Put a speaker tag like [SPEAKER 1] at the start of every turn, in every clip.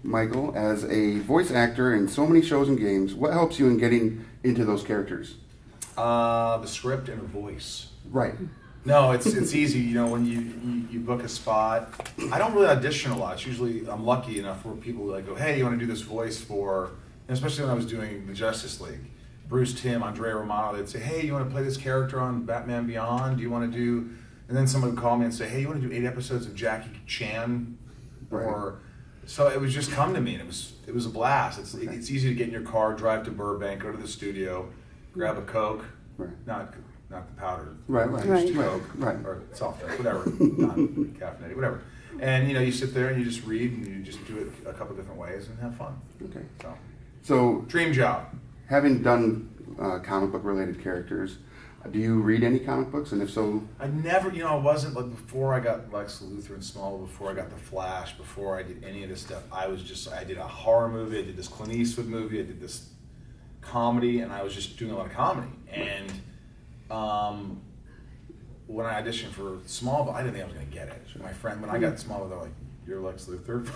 [SPEAKER 1] Michael, as a voice actor in so many shows and games, what helps you in getting into those characters?
[SPEAKER 2] The script and the voice.
[SPEAKER 1] Right.
[SPEAKER 2] No, it's easy. You know, when you book a spot, I don't really audition a lot. It's usually I'm lucky enough where people like go, hey, you want to do this voice for, and especially when I was doing the Justice League, Bruce Timm, Andrea Romano, they'd say, hey, you want to play this character on Batman Beyond? Do you want to do, and then someone would call me and say, hey, you want to do 8 episodes of Jackie Chan?
[SPEAKER 1] Right.
[SPEAKER 2] Or, so it was just come to me, and it was a blast. It's easy to get in your car, drive to Burbank, go to the studio, grab a Coke,
[SPEAKER 1] Right.
[SPEAKER 2] not the powder.
[SPEAKER 1] Right.
[SPEAKER 2] Coke,
[SPEAKER 1] Right.
[SPEAKER 2] or soft drink, whatever, non-caffeinated, whatever. And you sit there and you just read and you just do it a couple different ways and have fun.
[SPEAKER 1] Okay.
[SPEAKER 2] So dream job.
[SPEAKER 1] Having done comic book related characters, do you read any comic books? And if so,
[SPEAKER 2] I never, I wasn't like before I got Lex Luthor and Smallville, before I got the Flash, before I did any of this stuff. I did a horror movie, I did this Clint Eastwood movie, I did this comedy, and I was just doing a lot of comedy. And when I auditioned for Smallville, I didn't think I was going to get it. My friend, when I got Smallville, they're like, "You're Lex Luthor."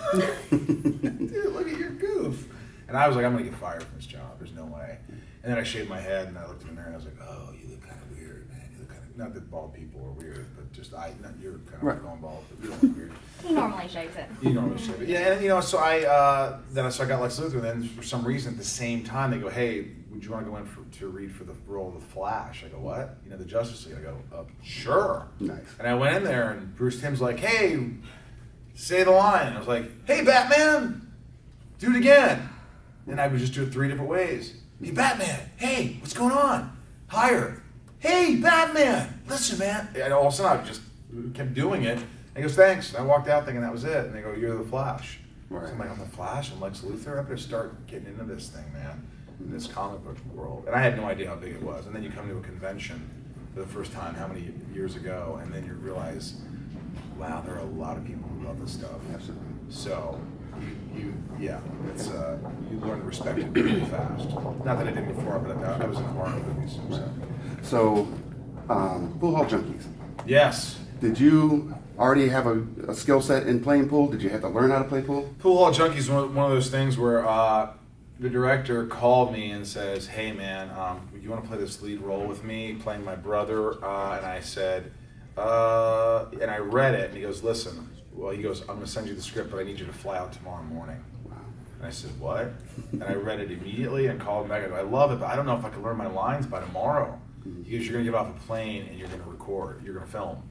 [SPEAKER 2] Dude, look at your goof. And I was like, I'm going to get fired from this job. There's no way. And then I shaved my head and I looked in the mirror and I was like, oh, you look kind of weird, man. You look kind of, not that bald people are weird, but just you're kind of going bald, but you don't look weird.
[SPEAKER 3] He normally shaves it.
[SPEAKER 2] You normally shave it. Yeah, and so I got Lex Luthor, and then for some reason at the same time they go, hey, would you want to go in to read for the role of the Flash? I go, what? The Justice League. I go, sure.
[SPEAKER 1] Nice.
[SPEAKER 2] And I went in there and Bruce Timm's like, hey, say the line. And I was like, hey, Batman, do it again. And I would just do it 3 different ways. Hey, Batman, hey, what's going on? Higher. Hey, Batman, listen, man. And all of a sudden I just kept doing it. And he goes, thanks. And I walked out thinking that was it. And they go, you're the Flash.
[SPEAKER 1] Right.
[SPEAKER 2] So I'm like, I'm the Flash? I'm Lex Luthor? I better start getting into this thing, man. In this comic book world. And I had no idea how big it was. And then you come to a convention for the first time, how many years ago, and then you realize, wow, there are a lot of people who love this stuff.
[SPEAKER 1] Absolutely.
[SPEAKER 2] So it's you learn to respect it really fast. Not that I did before, but I was in horror movies.
[SPEAKER 1] So, Pool Hall Junkies.
[SPEAKER 2] Yes.
[SPEAKER 1] Did you already have a skill set in playing pool? Did you have to learn how to play pool?
[SPEAKER 2] Pool Hall Junkies is one of those things where the director called me and says, hey man, you want to play this lead role with me, playing my brother? And I said, and I read it, and he goes, listen, he goes, I'm going to send you the script, but I need you to fly out tomorrow morning.
[SPEAKER 1] Wow.
[SPEAKER 2] And I said, what? And I read it immediately and called him back. I go, I love it, but I don't know if I can learn my lines by tomorrow. He goes, you're going to get off a plane and you're going to record, you're going to film.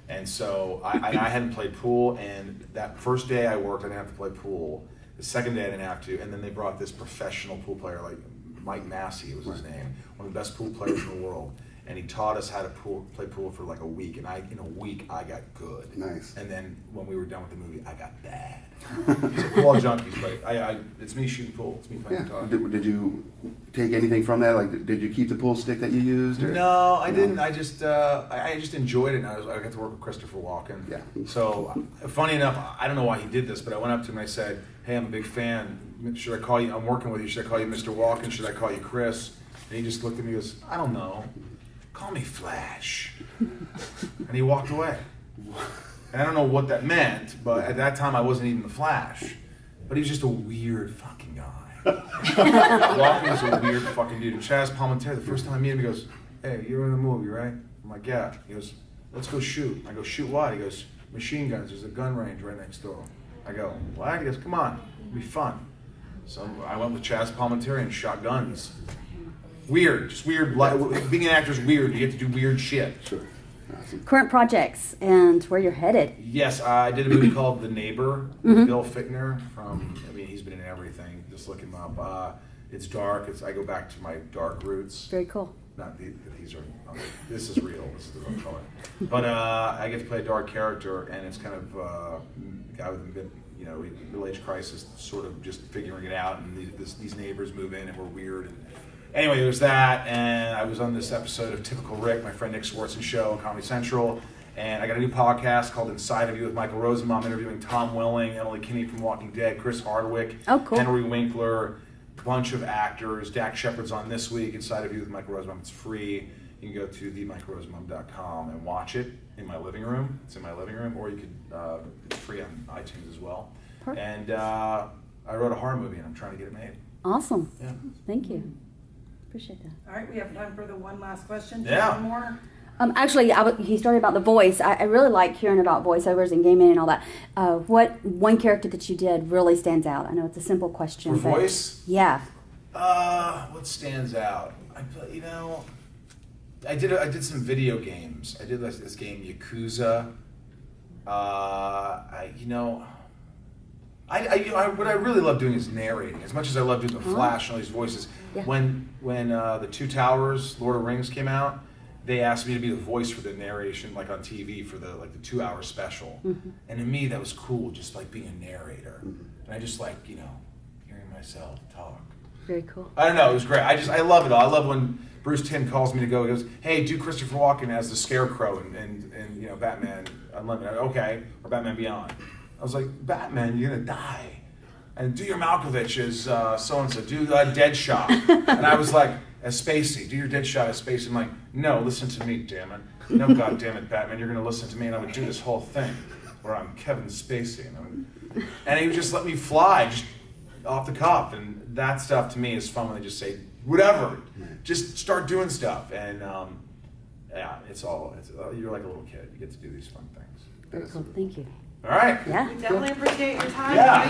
[SPEAKER 2] And so I hadn't played pool, and that first day I worked, I didn't have to play pool. The second day I didn't have to, and then they brought this professional pool player, like Mike Massey was his name, one of the best pool players in the world. And he taught us how to play pool for like a week, and in a week I got good.
[SPEAKER 1] Nice.
[SPEAKER 2] And then when we were done with the movie, I got bad. So Pool Hall Junkies, but it's me shooting pool. It's me playing guitar.
[SPEAKER 1] Did you take anything from that? Like, did you keep the pool stick that you used? Or?
[SPEAKER 2] No, I didn't. I just enjoyed it. And I got to work with Christopher Walken.
[SPEAKER 1] Yeah.
[SPEAKER 2] So funny enough, I don't know why he did this, but I went up to him and I said, "Hey, I'm a big fan. Should I call you? I'm working with you. Should I call you Mr. Walken? Should I call you Chris?" And he just looked at me and goes, "I don't know. Call me Flash." And he walked away. And I don't know what that meant, but at that time I wasn't even the Flash. But he was just a weird fucking guy. Walken was a weird fucking dude. And Chaz Palminteri, the first time I met him, he goes, "Hey, you're in a movie, right?" I'm like, "Yeah." He goes, "Let's go shoot." I go, "Shoot what?" He goes, "Machine guns. There's a gun range right next door." I go, "What?" He goes, "Come on, it'll be fun." So I went with Chaz Palminteri and shot guns. Weird, just weird. Being an actor is weird. You get to do weird shit.
[SPEAKER 1] Sure. Awesome.
[SPEAKER 4] Current projects and where you're headed.
[SPEAKER 2] Yes, I did a movie called The Neighbor with Bill Fichtner he's been in everything. Just look him up. It's dark. I go back to my dark roots.
[SPEAKER 4] Very cool.
[SPEAKER 2] This is real. This is the real color. But I get to play a dark character, and it's kind of a guy with a middle-age crisis, sort of just figuring it out. And these neighbors move in, and we're weird. And anyway, there was that, and I was on this episode of Typical Rick, my friend Nick Swartz's show on Comedy Central, and I got a new podcast called Inside of You with Michael Rosenbaum. I'm interviewing Tom Welling, Emily Kinney from Walking Dead, Chris Hardwick,
[SPEAKER 4] cool.
[SPEAKER 2] Henry Winkler, a bunch of actors. Dak Shepard's on this week, Inside of You with Michael Rosenbaum. It's free. You can go to themichaelrosenbaum.com and watch it in my living room. It's in my living room, or you could, it's free on iTunes as well.
[SPEAKER 4] Perfect.
[SPEAKER 2] And I wrote a horror movie and I'm trying to get it made.
[SPEAKER 4] Awesome.
[SPEAKER 2] Yeah.
[SPEAKER 4] Thank you. Appreciate that.
[SPEAKER 3] All right, we have time for the one last question.
[SPEAKER 2] Yeah.
[SPEAKER 3] One more.
[SPEAKER 4] Actually, he started about the voice. I really like hearing about voiceovers and gaming and all that. What one character that you did really stands out? I know it's a simple question.
[SPEAKER 2] For
[SPEAKER 4] but
[SPEAKER 2] voice?
[SPEAKER 4] Yeah.
[SPEAKER 2] What stands out? I did some video games. I did this game Yakuza. What I really love doing is narrating. As much as I love doing the Flash and all these voices,
[SPEAKER 4] Yeah.
[SPEAKER 2] when the Two Towers, Lord of the Rings came out, they asked me to be the voice for the narration, like on TV for the 2-hour special.
[SPEAKER 4] Mm-hmm.
[SPEAKER 2] And to me, that was cool, just like being a narrator. And I just like hearing myself talk.
[SPEAKER 4] Very cool.
[SPEAKER 2] I don't know, it was great. I love it all. I love when Bruce Timm calls me to go. He goes, "Hey, do Christopher Walken as the Scarecrow and Batman Unlimited." Okay, or Batman Beyond. I was like, "Batman, you're gonna die." And do your Malkovich as so and so. Do Deadshot. And I was like, as Spacey. Do your Deadshot as Spacey. I'm like, no, listen to me, damn it. No, God damn it, Batman, you're gonna listen to me, and I would do this whole thing where I'm Kevin Spacey, and he would just let me fly, just off the cuff, and that stuff to me is fun when they just say whatever, just start doing stuff, and yeah, you're like a little kid. You get to do these fun things.
[SPEAKER 4] Very cool. Thank you.
[SPEAKER 2] All right.
[SPEAKER 4] Yeah.
[SPEAKER 3] We definitely appreciate your time.
[SPEAKER 2] Yeah.